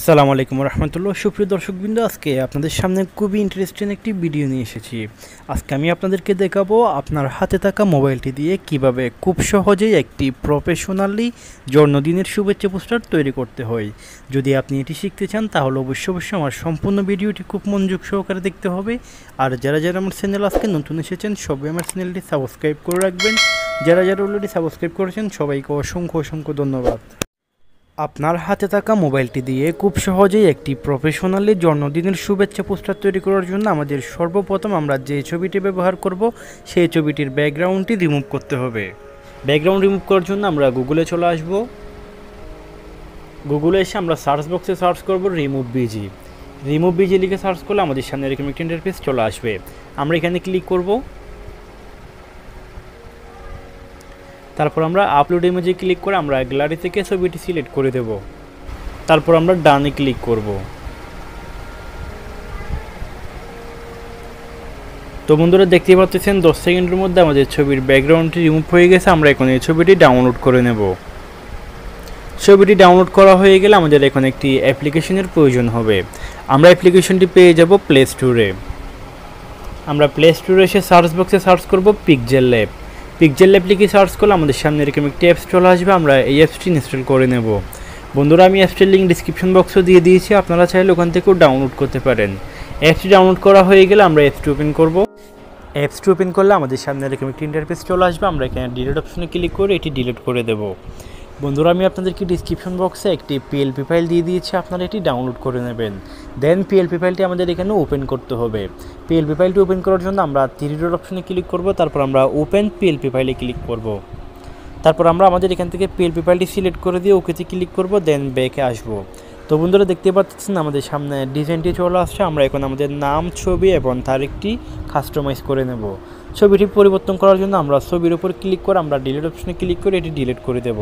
সালামু আলাইকুম রহমতুল্লাহ। সুপ্রিয় দর্শকবৃন্দ, আজকে আপনাদের সামনে খুবই ইন্টারেস্টিং একটি ভিডিও নিয়ে এসেছি। আজকে আমি আপনাদেরকে দেখাবো আপনার হাতে থাকা মোবাইলটি দিয়ে কিভাবে খুব সহজেই একটি প্রফেশনালি জন্মদিনের শুভেচ্ছা পোস্টার তৈরি করতে হয়। যদি আপনি এটি শিখতে চান তাহলে অবশ্যই আমার সম্পূর্ণ ভিডিওটি খুব মনোযোগ সহকারে দেখতে হবে। আর যারা আমার চ্যানেল আজকে নতুন এসেছেন সবাই আমার চ্যানেলটি সাবস্ক্রাইব করে রাখবেন। যারা অলরেডি সাবস্ক্রাইব করেছেন সবাইকে অসংখ্য ধন্যবাদ। আপনার হাতে থাকা মোবাইলটি দিয়ে খুব সহজেই একটি প্রফেশনালি জন্মদিনের শুভেচ্ছা পোস্টার তৈরি করার জন্য আমাদের সর্বপ্রথম আমরা যে ছবিটি ব্যবহার করব সেই ছবিটির ব্যাকগ্রাউন্ডটি রিমুভ করতে হবে। ব্যাকগ্রাউন্ড রিমুভ করার জন্য আমরা গুগলে চলে আসব। গুগলে এসে আমরা সার্চ বক্সে সার্চ করব রিমুভ বিজি লিখে সার্চ করলে আমাদের সামনে এরকম একটি ইন্টারফেস চলে আসবে। আমরা এখানে ক্লিক করব। তারপর আমরা আপলোড ইমেজে ক্লিক করে আমরা গ্যালারি থেকে ছবিটি সিলেক্ট করে দেব। তারপর আমরা ডানে ক্লিক করব। তো বন্ধুরা দেখতেই পাচ্ছেন 10 সেকেন্ডের মধ্যে আমাদের ছবির ব্যাকগ্রাউন্ডটি রিমুভ হয়ে গেছে। আমরা এখন এই ছবিটি ডাউনলোড করে নেব। ছবিটি ডাউনলোড করা হয়ে গেলে আমাদের এখন একটি অ্যাপ্লিকেশনের প্রয়োজন হবে। আমরা অ্যাপ্লিকেশনটি পেয়ে যাব প্লে স্টোরে। আমরা প্লে স্টোরে এসে সার্চ বক্সে সার্চ করব পিক্সেল ল্যাব লিখে সার্চ করলে আমাদের সামনে এরকম একটি অ্যাপস চলে আসবে। আমরা এই অ্যাপসটি ইনস্টল করে নেব। বন্ধুরা, আমি অ্যাপসটির লিঙ্ক ডিসক্রিপশন বক্সে দিয়ে দিয়েছি, আপনারা চাইলে ওখান থেকেও ডাউনলোড করতে পারেন। অ্যাপসটি ডাউনলোড করা হয়ে গেলে আমরা অ্যাপসটি ওপেন করব। অ্যাপসটি ওপেন করলে আমাদের সামনে এরকম একটি ইন্টারফেস চলে আসবে। আমরা এখানে ডিলিট অপশনে ক্লিক করে এটি ডিলিট করে দেব। বন্ধুরা, আমি আপনাদেরকে ডিসক্রিপশন বক্সে একটি পিএলপি ফাইল দিয়ে দিয়েছি, আপনারা এটি ডাউনলোড করে নেবেন। দেন পিএলপি ফাইলটি আমাদের এখানে ওপেন করতে হবে। পিএলপি ফাইলটি ওপেন করার জন্য আমরা 3 ডট অপশনে ক্লিক করব। তারপর আমরা ওপেন পিএলপি ফাইলে ক্লিক করব। তারপর আমরা আমাদের এখান থেকে পিএলপি ফাইলটি সিলেক্ট করে দিয়ে ওকেতে ক্লিক করব। দেন ব্যাকে আসব। তো বন্ধুরা দেখতে পাচ্ছেন আমাদের সামনে ডিজাইনটি চলে আসছে। আমরা এখন আমাদের নাম, ছবি এবং তারিখটি কাস্টমাইজ করে নেব। ছবিটি পরিবর্তন করার জন্য আমরা ছবির উপর ক্লিক করে আমরা ডিলিট অপশনে ক্লিক করে এটি ডিলিট করে দেব।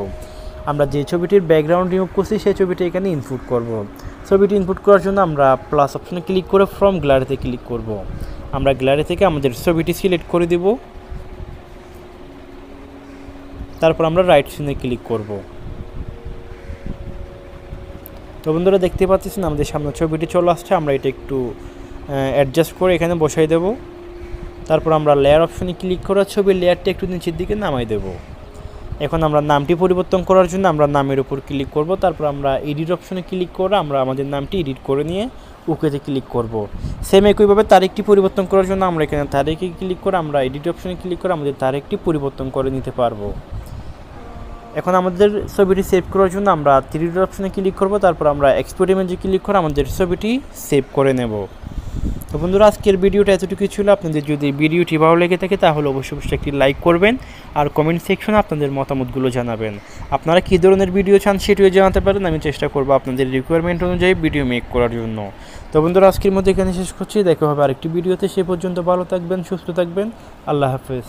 আমরা যে ছবিটির ব্যাকগ্রাউন্ড রিমুভ করছি সেই ছবিটি এখানে ইনপুট করব। ছবিটি ইনপুট করার জন্য আমরা প্লাস অপশনে ক্লিক করে ফ্রম গ্যালারিতে ক্লিক করব। আমরা গ্যালারি থেকে আমাদের ছবিটি সিলেক্ট করে দেব। তারপর আমরা রাইট সিনে ক্লিক করব। তো বন্ধুরা দেখতে পাচ্ছেন আমাদের সামনে ছবিটি চলে আসছে। আমরা এটা একটু অ্যাডজাস্ট করে এখানে বসাই দেব। তারপর আমরা লেয়ার অপশনে ক্লিক করে ছবির লেয়ারটা একটু নিচের দিকে নামাই দেব। এখন আমরা নামটি পরিবর্তন করার জন্য আমরা নামের উপর ক্লিক করব। তারপর আমরা এডিট অপশনে ক্লিক করে আমরা আমাদের নামটি এডিট করে নিয়ে ওকেতে ক্লিক করব। সেম একইভাবে তারিখটি পরিবর্তন করার জন্য আমরা এখানে তারিখে ক্লিক করে আমরা এডিট অপশনে ক্লিক করে আমাদের তারিখটি পরিবর্তন করে নিতে পারবো। এখন আমাদের ছবিটি সেভ করার জন্য আমরা 3 ডট অপশনে ক্লিক করব। তারপর আমরা এক্সপোর্ট ইমেজে ক্লিক করে আমাদের ছবিটি সেভ করে নেব। তো বন্ধুরা, আজকের ভিডিওটা এতটুকুই ছিল। আপনাদের যদি ভিডিওটি ভালো লেগে থাকে তাহলে অবশ্যই একটি লাইক করবেন আর কমেন্ট সেকশনে আপনাদের মতামতগুলো জানাবেন। আপনারা কী ধরনের ভিডিও চান সেটিও জানাতে পারেন, আমি চেষ্টা করব আপনাদের রিকোয়ারমেন্ট অনুযায়ী ভিডিও মেক করার জন্য। তো বন্ধুরা, আজকের মধ্যে এখানে শেষ করছি। দেখা হবে আরেকটি ভিডিওতে। সে পর্যন্ত ভালো থাকবেন, সুস্থ থাকবেন। আল্লাহ হাফেজ।